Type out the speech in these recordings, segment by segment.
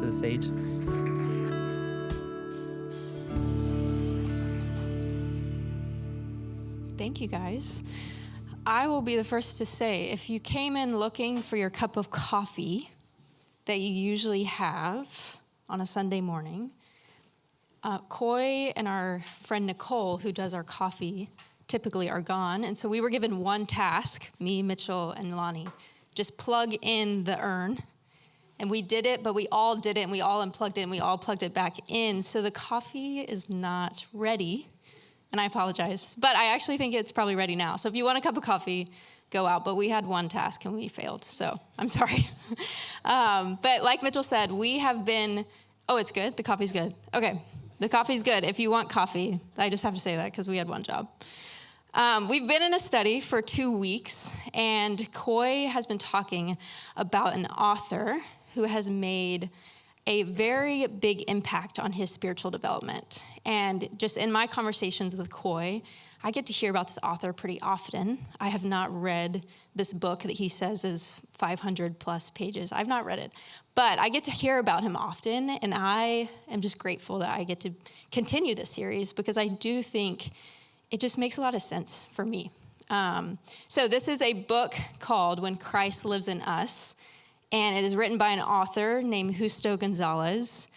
to the stage. Thank you, guys. I will be the first to say, if you came in looking for your cup of coffee that you usually have on a Sunday morning, Coy and our friend Nicole, who does our coffee, typically are gone. And so we were given one task, me, Mitchell, and Lonnie, just plug in the urn. And we did it, but we all did it, and we all unplugged it, and we all plugged it back in. So the coffee is not ready. And I apologize, but I actually think it's probably ready now. So if you want a cup of coffee, go out. But we had one task and we failed, so I'm sorry. But like Mitchell said, we have been, it's good? The coffee's good. Okay, the coffee's good. If you want coffee, I just have to say that because we had one job. We've been in a study for 2 weeks, and Coy has been talking about an author who has made a very big impact on his spiritual development. And just in my conversations with Coy, I get to hear about this author pretty often. I have not read this book that he says is 500 plus pages. I've not read it, but I get to hear about him often, and I am just grateful that I get to continue this series because I do think it just makes a lot of sense for me. So this is a book called When Christ Lives in Us, and it is written by an author named Justo Gonzalez.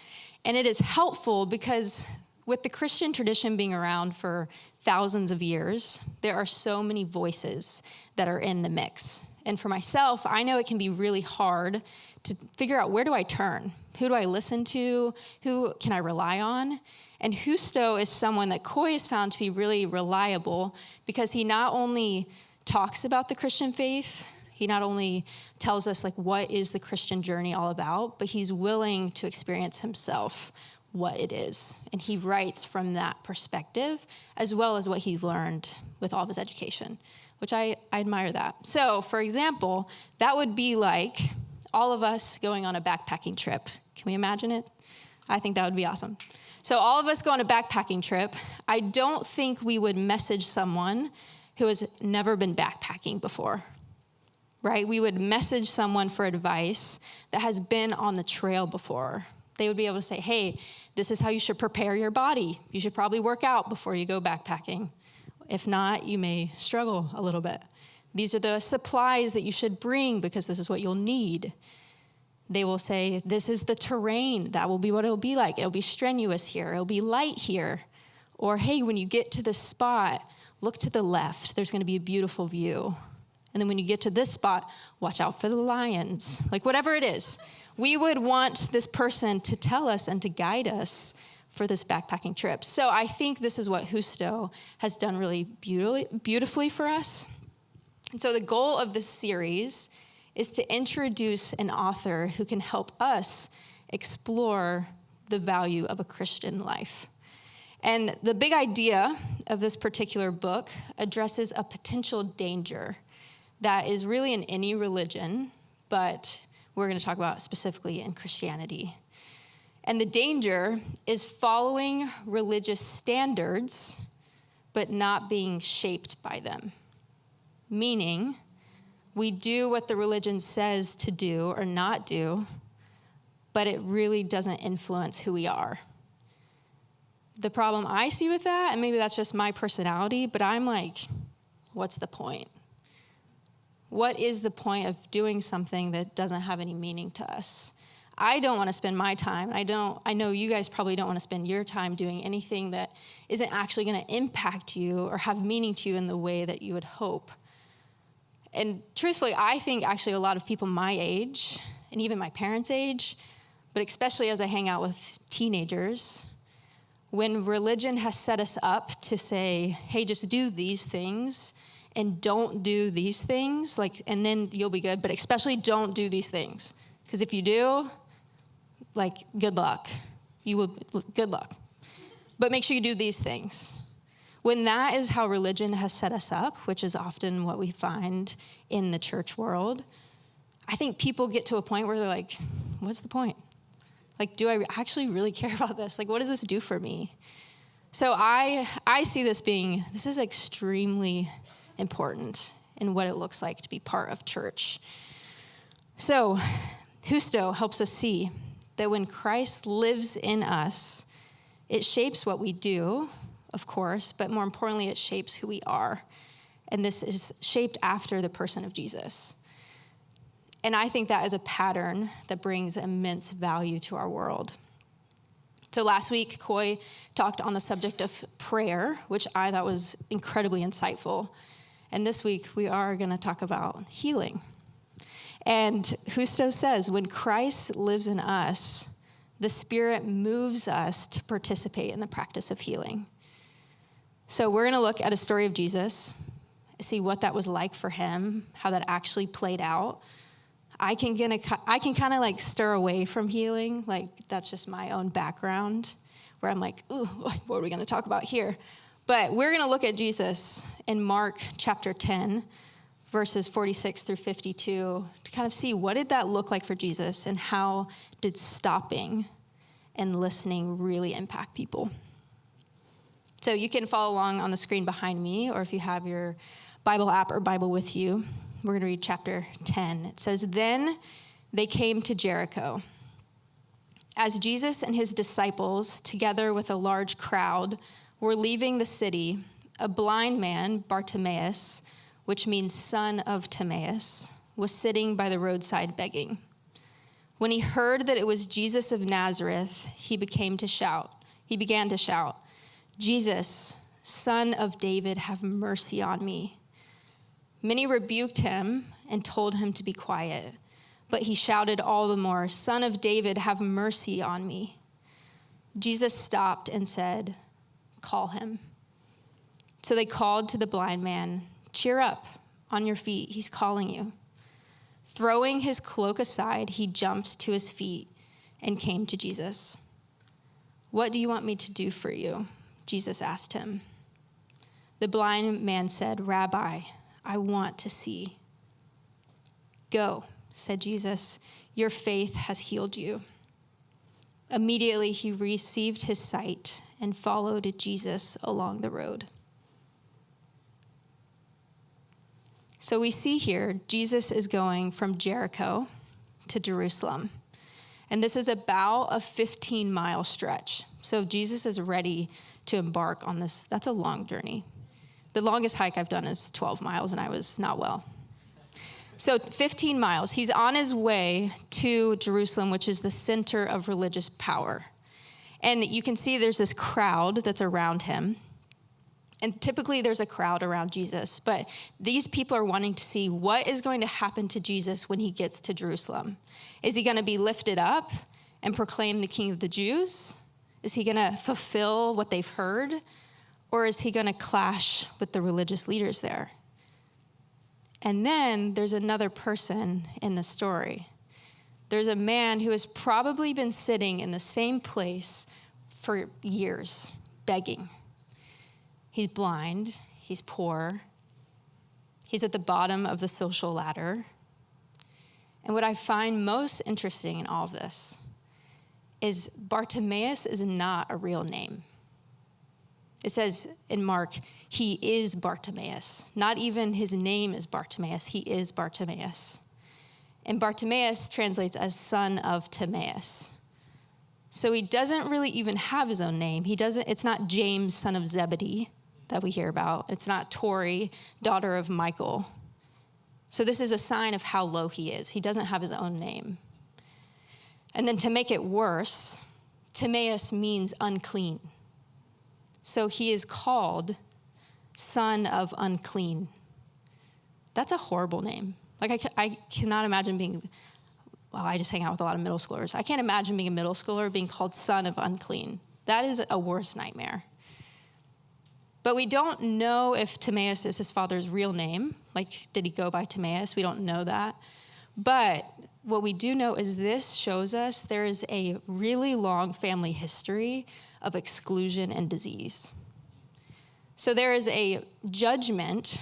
And it is helpful because with the Christian tradition being around for thousands of years, there are so many voices that are in the mix. And for myself, I know it can be really hard to figure out, where do I turn? Who do I listen to? Who can I rely on? And Justo is someone that Coy has found to be really reliable because he not only talks about the Christian faith, he not only tells us what is the Christian journey all about, but he's willing to experience himself what it is. And he writes from that perspective, as well as what he's learned with all of his education, which I admire that. So, for example, that would be like all of us going on a backpacking trip. Can we imagine it? I think that would be awesome. So all of us go on a backpacking trip. I don't think we would message someone who has never been backpacking before. Right? We would message someone for advice that has been on the trail before. They would be able to say, hey, this is how you should prepare your body. You should probably work out before you go backpacking. If not, you may struggle a little bit. These are the supplies that you should bring because this is what you'll need. They will say, this is the terrain. That will be what it'll be like. It'll be strenuous here. It'll be light here. Or, hey, when you get to this spot, look to the left. There's going to be a beautiful view. And then when you get to this spot, watch out for the lions. Whatever it is, we would want this person to tell us and to guide us for this backpacking trip. So I think this is what Justo has done really beautifully for us. And so the goal of this series is to introduce an author who can help us explore the value of a Christian life. And the big idea of this particular book addresses a potential danger that is really in any religion, but we're going to talk about specifically in Christianity. And the danger is following religious standards, but not being shaped by them. Meaning, we do what the religion says to do or not do, but it really doesn't influence who we are. The problem I see with that, and maybe that's just my personality, but I'm like, what's the point? What is the point of doing something that doesn't have any meaning to us? I don't want to spend my time. I know you guys probably don't want to spend your time doing anything that isn't actually going to impact you or have meaning to you in the way that you would hope. And truthfully, I think actually a lot of people my age, and even my parents' age, but especially as I hang out with teenagers, when religion has set us up to say, hey, just do these things, and don't do these things, and then you'll be good, but especially don't do these things. Because if you do, good luck. Good luck. But make sure you do these things. When that is how religion has set us up, which is often what we find in the church world, I think people get to a point where they're like, what's the point? Do I actually really care about this? What does this do for me? So I see this is extremely important in what it looks like to be part of church. So Justo helps us see that when Christ lives in us, it shapes what we do, of course, but more importantly, it shapes who we are. And this is shaped after the person of Jesus. And I think that is a pattern that brings immense value to our world. So last week, Coy talked on the subject of prayer, which I thought was incredibly insightful. And this week, we are going to talk about healing. And Justo says, when Christ lives in us, the Spirit moves us to participate in the practice of healing. So we're going to look at a story of Jesus, see what that was like for him, how that actually played out. I can kind of like stir away from healing. Like that's just my own background where I'm like, ooh, what are we going to talk about here? But we're going to look at Jesus in Mark chapter 10, verses 46 through 52 to kind of see what did that look like for Jesus and how did stopping and listening really impact people. So you can follow along on the screen behind me, or if you have your Bible app or Bible with you, we're going to read chapter 10. It says, "Then they came to Jericho. As Jesus and his disciples, together with a large crowd, were leaving the city, a blind man, Bartimaeus, which means son of Timaeus, was sitting by the roadside begging. When he heard that it was Jesus of Nazareth, he began to shout, "Jesus, Son of David, have mercy on me." Many rebuked him and told him to be quiet, but he shouted all the more, "Son of David, have mercy on me." Jesus stopped and said, "Call him." So they called to the blind man, "Cheer up, on your feet, he's calling you." Throwing his cloak aside, he jumped to his feet and came to Jesus. "What do you want me to do for you?" Jesus asked him. The blind man said, "Rabbi, I want to see." "Go," said Jesus, "your faith has healed you." Immediately he received his sight and followed Jesus along the road. So we see here, Jesus is going from Jericho to Jerusalem. And this is about a 15-mile stretch. So Jesus is ready to embark on this. That's a long journey. The longest hike I've done is 12 miles, and I was not well. So 15 miles. He's on his way to Jerusalem, which is the center of religious power. And you can see there's this crowd that's around him. And typically there's a crowd around Jesus, but these people are wanting to see what is going to happen to Jesus when he gets to Jerusalem. Is he going to be lifted up and proclaimed the King of the Jews? Is he going to fulfill what they've heard? Or is he going to clash with the religious leaders there? And then there's another person in the story. There's a man who has probably been sitting in the same place for years, begging. He's blind, he's poor, he's at the bottom of the social ladder. And what I find most interesting in all of this is Bartimaeus is not a real name. It says in Mark, he is Bartimaeus. Not even his name is Bartimaeus, he is Bartimaeus. And Bartimaeus translates as son of Timaeus. So he doesn't really even have his own name. It's not James, son of Zebedee, that we hear about. It's not Tori, daughter of Michael. So this is a sign of how low he is. He doesn't have his own name. And then to make it worse, Timaeus means unclean. So he is called son of unclean. That's a horrible name. Like I cannot imagine being, well, I just hang out with a lot of middle schoolers. I can't imagine being a middle schooler being called son of unclean. That is a worse nightmare. But we don't know if Timaeus is his father's real name. Like, did he go by Timaeus? We don't know that. But what we do know is this shows us there is a really long family history of exclusion and disease. So there is a judgment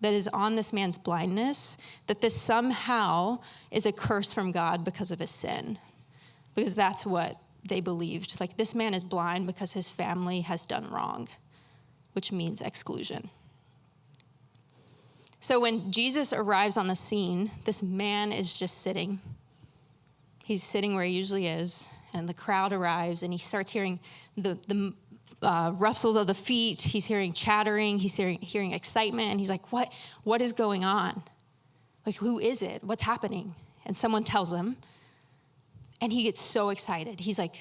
that is on this man's blindness, that this somehow is a curse from God because of his sin. Because that's what they believed. Like, this man is blind because his family has done wrong, which means exclusion. So when Jesus arrives on the scene, this man is just sitting. He's sitting where he usually is, and the crowd arrives, and he starts hearing the rustles of the feet. He's hearing chattering. He's hearing excitement, and he's like, what is going on? Like, who is it? What's happening? And someone tells him, and he gets so excited. He's like,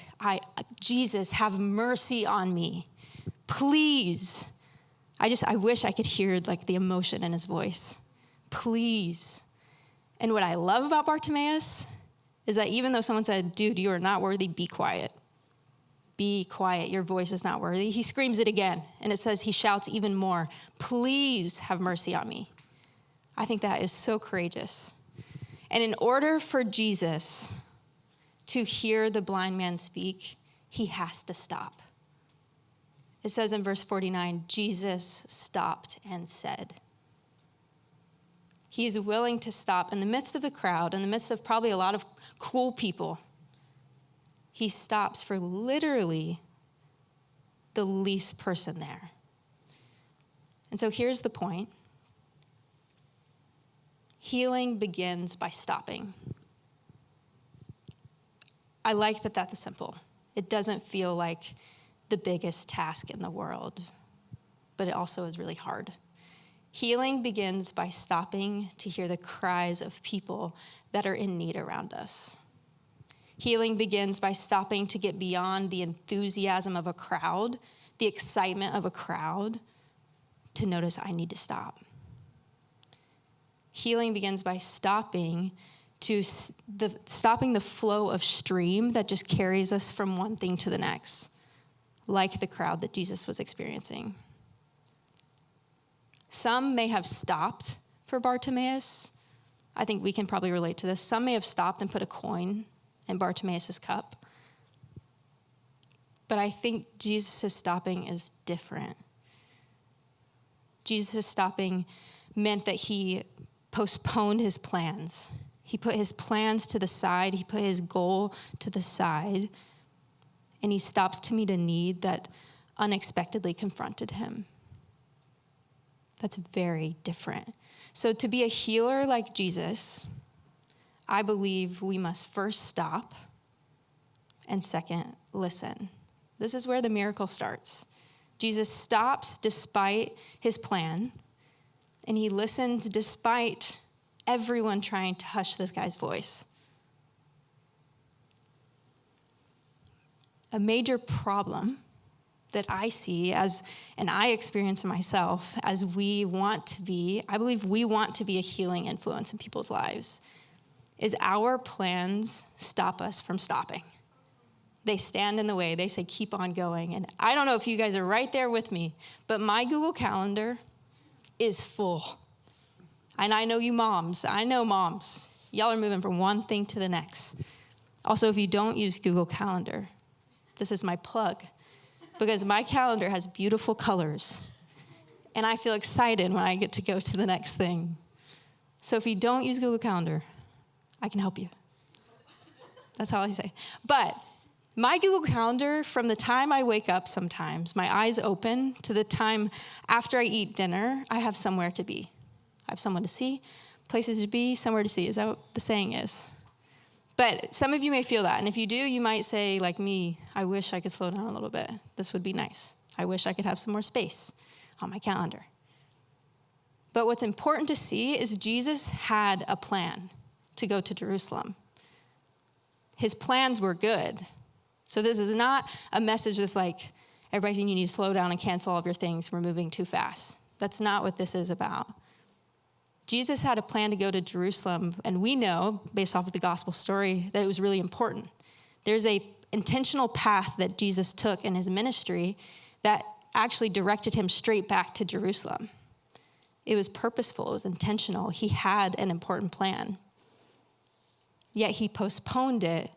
Jesus, have mercy on me. Please. I wish I could hear like the emotion in his voice. Please. And what I love about Bartimaeus is that even though someone said, dude, you are not worthy, be quiet. Be quiet, your voice is not worthy. He screams it again, and it says he shouts even more, please have mercy on me. I think that is so courageous. And in order for Jesus to hear the blind man speak, he has to stop. It says in verse 49, Jesus stopped and said. He is willing to stop in the midst of the crowd, in the midst of probably a lot of cool people. He stops for literally the least person there. And so here's the point. Healing begins by stopping. I like that that's simple. It doesn't feel like the biggest task in the world, but it also is really hard. Healing begins by stopping to hear the cries of people that are in need around us. Healing begins by stopping to get beyond the enthusiasm of a crowd, the excitement of a crowd, to notice I need to stop. Healing begins by stopping the flow of stream that just carries us from one thing to the next, like the crowd that Jesus was experiencing. Some may have stopped for Bartimaeus. I think we can probably relate to this. Some may have stopped and put a coin in Bartimaeus' cup. But I think Jesus' stopping is different. Jesus' stopping meant that he postponed his plans. He put his plans to the side. He put his goal to the side. And he stops to meet a need that unexpectedly confronted him. That's very different. So to be a healer like Jesus, I believe we must first stop and second, listen. This is where the miracle starts. Jesus stops despite his plan, and he listens despite everyone trying to hush this guy's voice. A major problem that I see and I experience myself as I believe we want to be a healing influence in people's lives, is our plans stop us from stopping. They stand in the way. They say, keep on going. And I don't know if you guys are right there with me, but my Google Calendar is full. And I know you moms. I know moms. Y'all are moving from one thing to the next. Also, if you don't use Google Calendar, this is my plug, because my calendar has beautiful colors, and I feel excited when I get to go to the next thing. So if you don't use Google Calendar, I can help you. That's all I say. But my Google Calendar, from the time I wake up sometimes, my eyes open, to the time after I eat dinner, I have somewhere to be. I have someone to see, places to be, somewhere to see. Is that what the saying is? But some of you may feel that. And if you do, you might say, like me, I wish I could slow down a little bit. This would be nice. I wish I could have some more space on my calendar. But what's important to see is Jesus had a plan to go to Jerusalem. His plans were good. So this is not a message that's like, everybody, you need to slow down and cancel all of your things. We're moving too fast. That's not what this is about. Jesus had a plan to go to Jerusalem, and we know, based off of the gospel story, that it was really important. There's a intentional path that Jesus took in his ministry that actually directed him straight back to Jerusalem. It was purposeful, it was intentional. He had an important plan. Yet he postponed it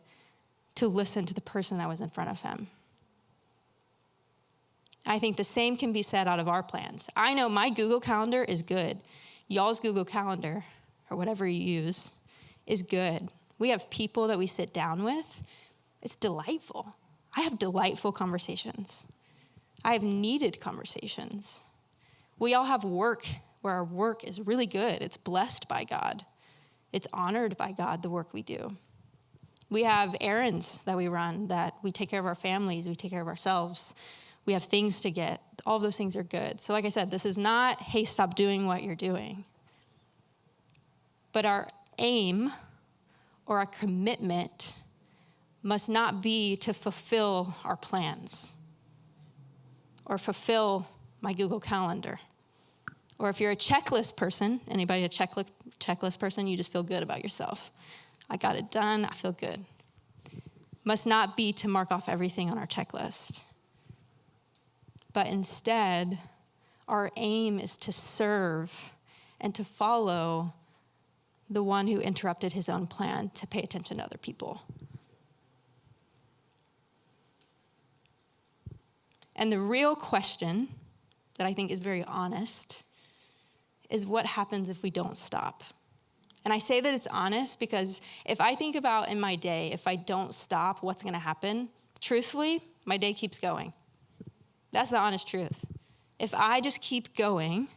to listen to the person that was in front of him. I think the same can be said out of our plans. I know my Google Calendar is good. Y'all's Google Calendar, or whatever you use, is good. We have people that we sit down with. It's delightful. I have delightful conversations. I have needed conversations. We all have work where our work is really good. It's blessed by God. It's honored by God, the work we do. We have errands that we run, that we take care of our families, we take care of ourselves. We have things to get. All of those things are good. So like I said, this is not, hey, stop doing what you're doing. But our aim or our commitment must not be to fulfill our plans or fulfill my Google Calendar. Or if you're a checklist person, anybody a checklist person, you just feel good about yourself. I got it done, I feel good. Must not be to mark off everything on our checklist. But instead, our aim is to serve and to follow the one who interrupted his own plan to pay attention to other people. And the real question that I think is very honest is what happens if we don't stop? And I say that it's honest because if I think about in my day, if I don't stop, what's going to happen? Truthfully, my day keeps going. That's the honest truth. If I just keep going,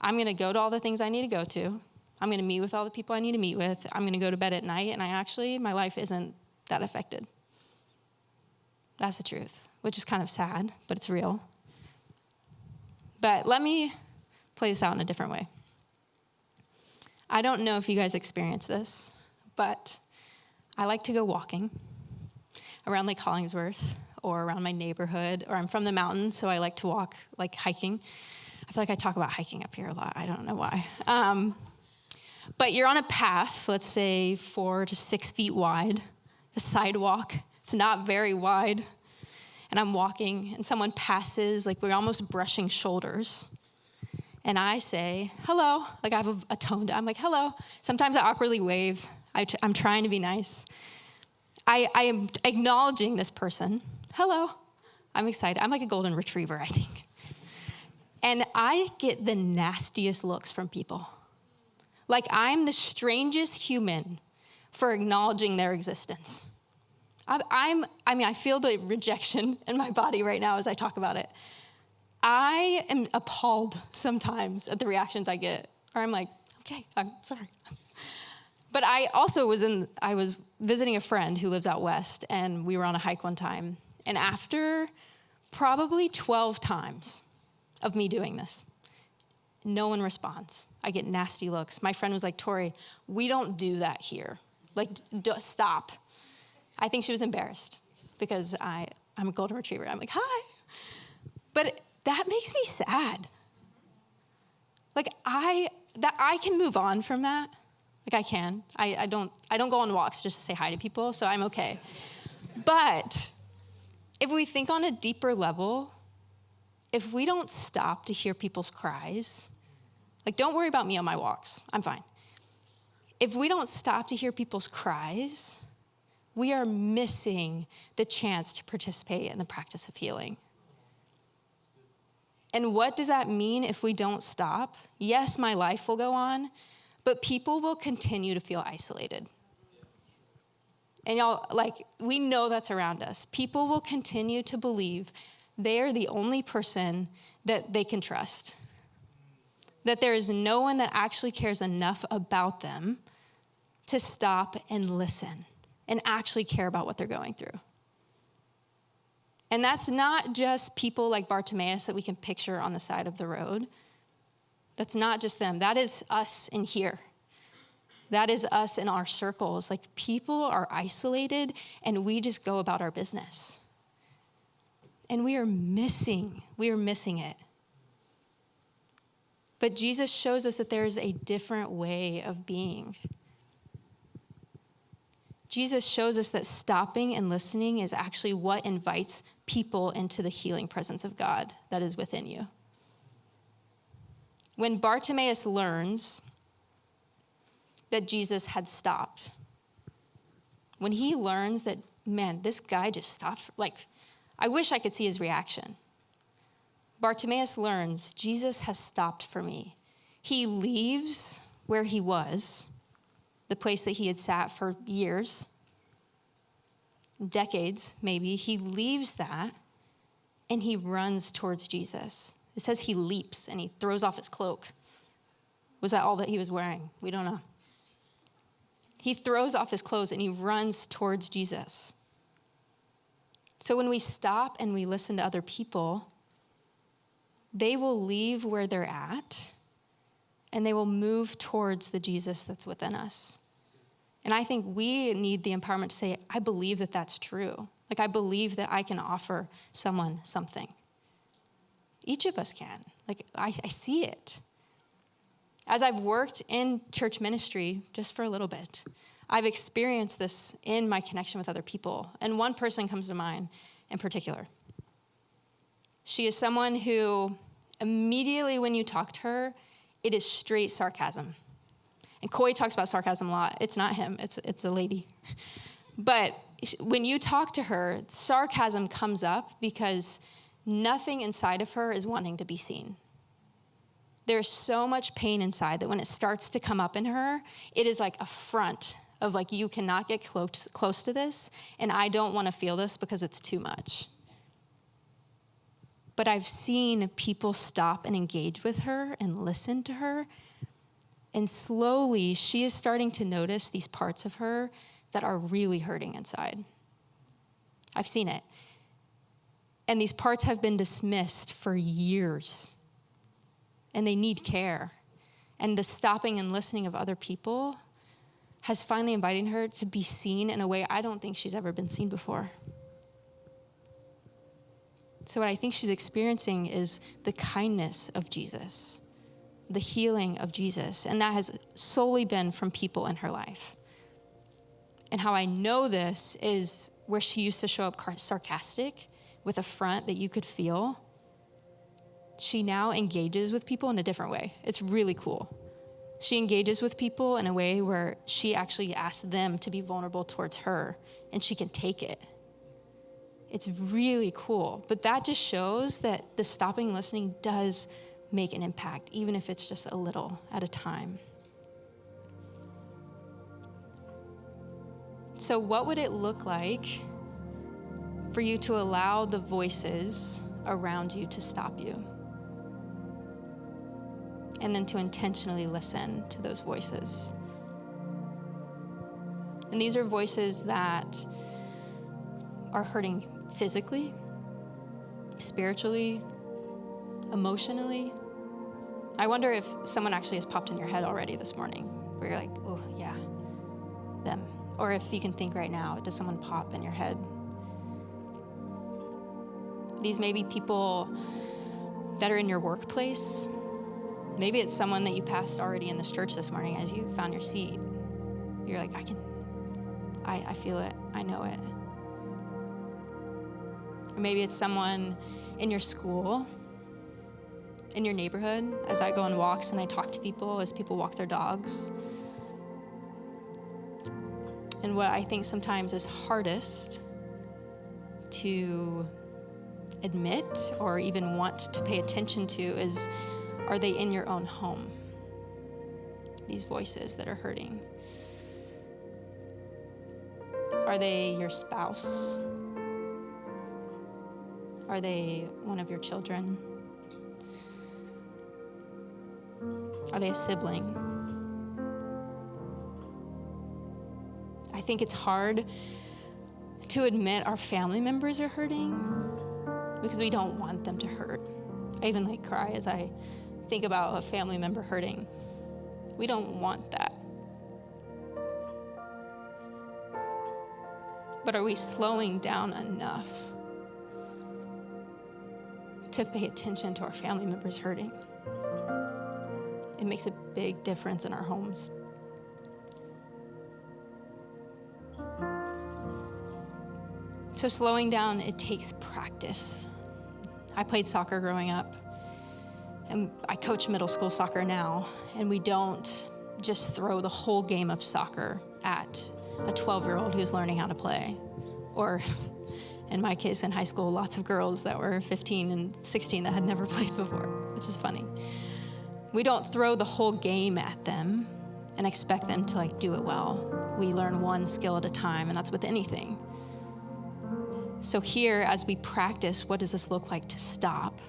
I'm going to go to all the things I need to go to. I'm going to meet with all the people I need to meet with. I'm going to go to bed at night, and my life isn't that affected. That's the truth, which is kind of sad, but it's real. But let me play this out in a different way. I don't know if you guys experience this, but I like to go walking around Lake Hollingsworth or around my neighborhood, or I'm from the mountains, so I like to walk, like hiking. I feel like I talk about hiking up here a lot. I don't know why. But you're on a path, let's say 4 to 6 feet wide, a sidewalk. It's not very wide. And I'm walking, and someone passes, like we're almost brushing shoulders. And I say, hello. Like I have a tone to, I'm like, hello. Sometimes I awkwardly wave. I'm trying to be nice. I am acknowledging this person. Hello. I'm excited. I'm like a golden retriever, I think. And I get the nastiest looks from people. Like I'm the strangest human for acknowledging their existence. I feel the rejection in my body right now as I talk about it. I am appalled sometimes at the reactions I get. Or I'm like, okay, I'm sorry. But I also was visiting a friend who lives out west, and we were on a hike one time. And after probably 12 times of me doing this, no one responds. I get nasty looks. My friend was like, Tori, we don't do that here. Like, stop. I think she was embarrassed because I'm a golden retriever. I'm like, hi. But that makes me sad. Like I can move on from that. Like I can. I don't go on walks just to say hi to people, so I'm okay. But if we think on a deeper level, if we don't stop to hear people's cries, like don't worry about me on my walks. I'm fine. If we don't stop to hear people's cries, we are missing the chance to participate in the practice of healing. And what does that mean if we don't stop? Yes, my life will go on, but people will continue to feel isolated. And y'all, like, we know that's around us. People will continue to believe they are the only person that they can trust. That there is no one that actually cares enough about them to stop and listen and actually care about what they're going through. And that's not just people like Bartimaeus that we can picture on the side of the road. That's not just them. That is us in here. That is us in our circles. Like people are isolated and we just go about our business. And we are missing it. But Jesus shows us that there is a different way of being. Jesus shows us that stopping and listening is actually what invites people into the healing presence of God that is within you. When Bartimaeus learns that Jesus had stopped, when he learns that, man, this guy just stopped, like, I wish I could see his reaction. Bartimaeus learns, Jesus has stopped for me. He leaves where he was, the place that he had sat for years, decades maybe. He leaves that and he runs towards Jesus. It says he leaps and he throws off his cloak. Was that all that he was wearing? We don't know. He throws off his clothes and he runs towards Jesus. So when we stop and we listen to other people, they will leave where they're at and they will move towards the Jesus that's within us. And I think we need the empowerment to say, I believe that that's true. Like, I believe that I can offer someone something. Each of us can. Like, I see it. As I've worked in church ministry just for a little bit, I've experienced this in my connection with other people. And one person comes to mind in particular. She is someone who immediately when you talk to her, it is straight sarcasm. And Coy talks about sarcasm a lot. It's not him, it's a lady. But when you talk to her, sarcasm comes up because nothing inside of her is wanting to be seen. There's so much pain inside that when it starts to come up in her, it is like a front of like, you cannot get close to this, and I don't want to feel this because it's too much. But I've seen people stop and engage with her and listen to her, and slowly she is starting to notice these parts of her that are really hurting inside. I've seen it. And these parts have been dismissed for years. And they need care. And the stopping and listening of other people has finally invited her to be seen in a way I don't think she's ever been seen before. So what I think she's experiencing is the kindness of Jesus, the healing of Jesus, and that has solely been from people in her life. And how I know this is where she used to show up sarcastic with a front that you could feel. She now engages with people in a different way. It's really cool. She engages with people in a way where she actually asks them to be vulnerable towards her, and she can take it. It's really cool. But that just shows that the stopping and listening does make an impact, even if it's just a little at a time. So what would it look like for you to allow the voices around you to stop you? And then to intentionally listen to those voices. And these are voices that are hurting physically, spiritually, emotionally. I wonder if someone actually has popped in your head already this morning, where you're like, oh yeah, them. Or if you can think right now, does someone pop in your head? These may be people that are in your workplace. Maybe it's someone that you passed already in this church this morning as you found your seat. You're like, I feel it, I know it. Or maybe it's someone in your school, in your neighborhood, as I go on walks and I talk to people, as people walk their dogs. And what I think sometimes is hardest to admit or even want to pay attention to is, are they in your own home? These voices that are hurting. Are they your spouse? Are they one of your children? Are they a sibling? I think it's hard to admit our family members are hurting because we don't want them to hurt. I even cry as I think about a family member hurting. We don't want that. But are we slowing down enough to pay attention to our family members hurting? It makes a big difference in our homes. So slowing down, it takes practice. I played soccer growing up, and I coach middle school soccer now, and we don't just throw the whole game of soccer at a 12-year-old who's learning how to play. Or in my case, in high school, lots of girls that were 15 and 16 that had never played before, which is funny. We don't throw the whole game at them and expect them to do it well. We learn one skill at a time, and that's with anything. So here, as we practice, what does this look like to stop?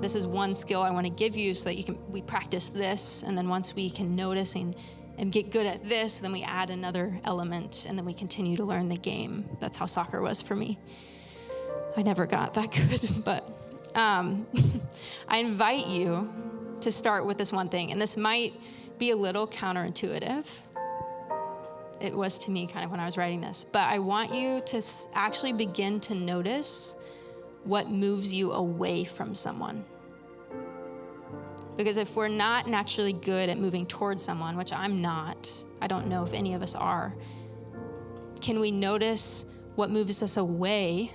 This is one skill I want to give you so that we practice this, and then once we can notice and and get good at this, then we add another element, and then we continue to learn the game. That's how soccer was for me. I never got that good, but I invite you to start with this one thing, and this might be a little counterintuitive. It was to me kind of when I was writing this, but I want you to actually begin to notice what moves you away from someone. Because if we're not naturally good at moving towards someone, which I'm not, I don't know if any of us are, can we notice what moves us away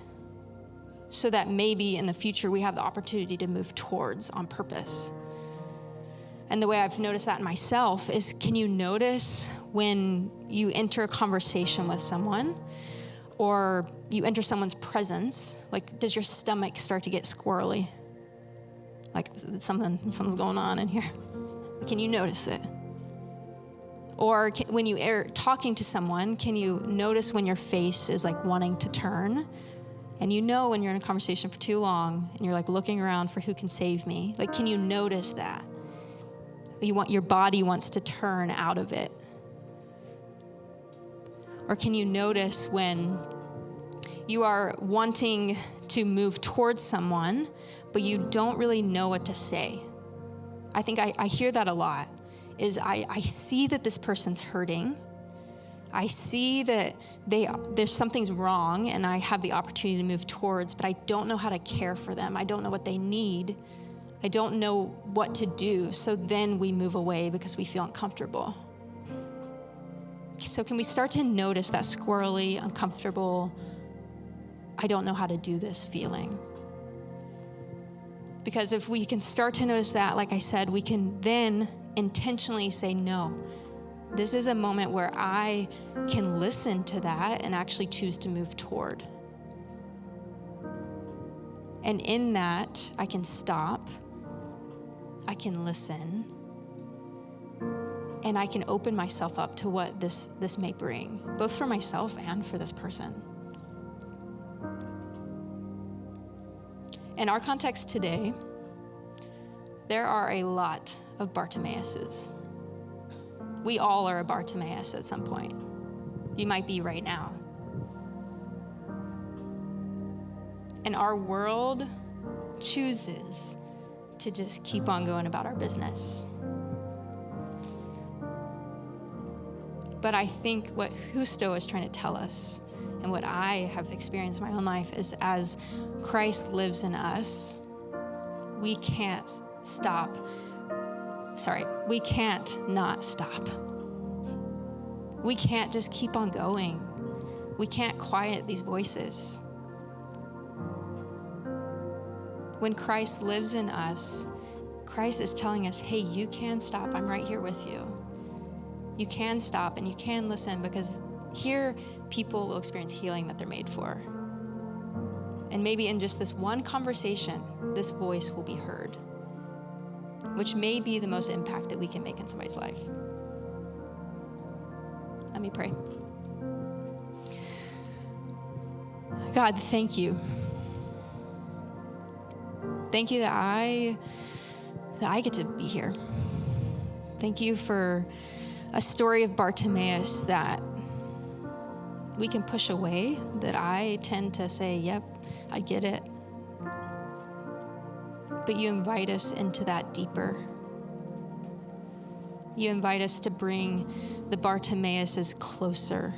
so that maybe in the future we have the opportunity to move towards on purpose? And the way I've noticed that in myself is, can you notice when you enter a conversation with someone or you enter someone's presence, like does your stomach start to get squirrely? Like something's going on in here. Can you notice it? Or when you are talking to someone, can you notice when your face is like wanting to turn? And you know when you're in a conversation for too long and you're like looking around for who can save me. Like, can you notice that? Your body wants to turn out of it. Or can you notice when you are wanting to move towards someone, but you don't really know what to say? I think I hear that a lot, is I see that this person's hurting. I see that there's something's wrong, and I have the opportunity to move towards, but I don't know how to care for them. I don't know what they need. I don't know what to do. So then we move away because we feel uncomfortable. So can we start to notice that squirrely, uncomfortable, I don't know how to do this feeling? Because if we can start to notice that, like I said, we can then intentionally say, no, this is a moment where I can listen to that and actually choose to move toward. And in that, I can stop, I can listen, and I can open myself up to what this may bring, both for myself and for this person. In our context today, there are a lot of Bartimaeuses. We all are a Bartimaeus at some point. You might be right now. And our world chooses to just keep on going about our business. But I think what Justo is trying to tell us, and what I have experienced in my own life, is as Christ lives in us, we can't not stop. We can't just keep on going. We can't quiet these voices. When Christ lives in us, Christ is telling us, hey, you can stop. I'm right here with you. You can stop and you can listen, because here people will experience healing that they're made for. And maybe in just this one conversation, this voice will be heard, which may be the most impact that we can make in somebody's life. Let me pray. God, thank you. Thank you that I get to be here. Thank you for a story of Bartimaeus that we can push away, that I tend to say, yep, I get it. But you invite us into that deeper. You invite us to bring the Bartimaeuses closer.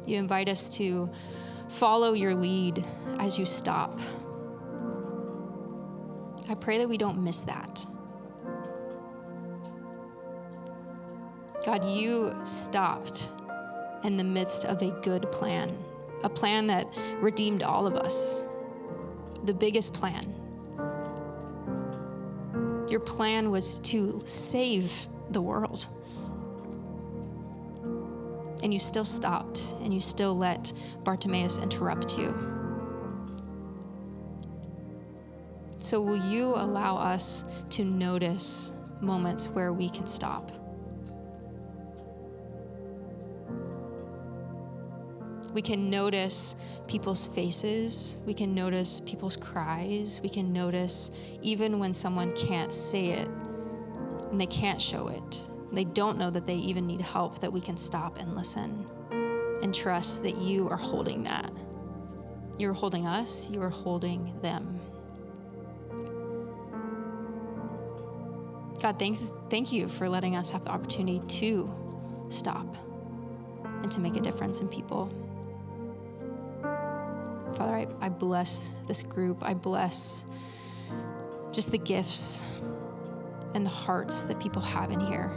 You invite us to follow your lead as you stop. I pray that we don't miss that. God, you stopped in the midst of a good plan, a plan that redeemed all of us, the biggest plan. Your plan was to save the world. And you still stopped, and you still let Bartimaeus interrupt you. So will you allow us to notice moments where we can stop? We can notice people's faces. We can notice people's cries. We can notice even when someone can't say it. and they can't show it. They don't know that they even need help, that we can stop and listen and trust that you are holding that. You're holding us, you're holding them. God, thank you for letting us have the opportunity to stop and to make a difference in people. Father, I bless this group. I bless just the gifts and the hearts that people have in here.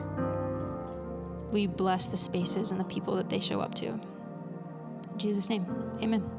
We bless the spaces and the people that they show up to. In Jesus' name, amen.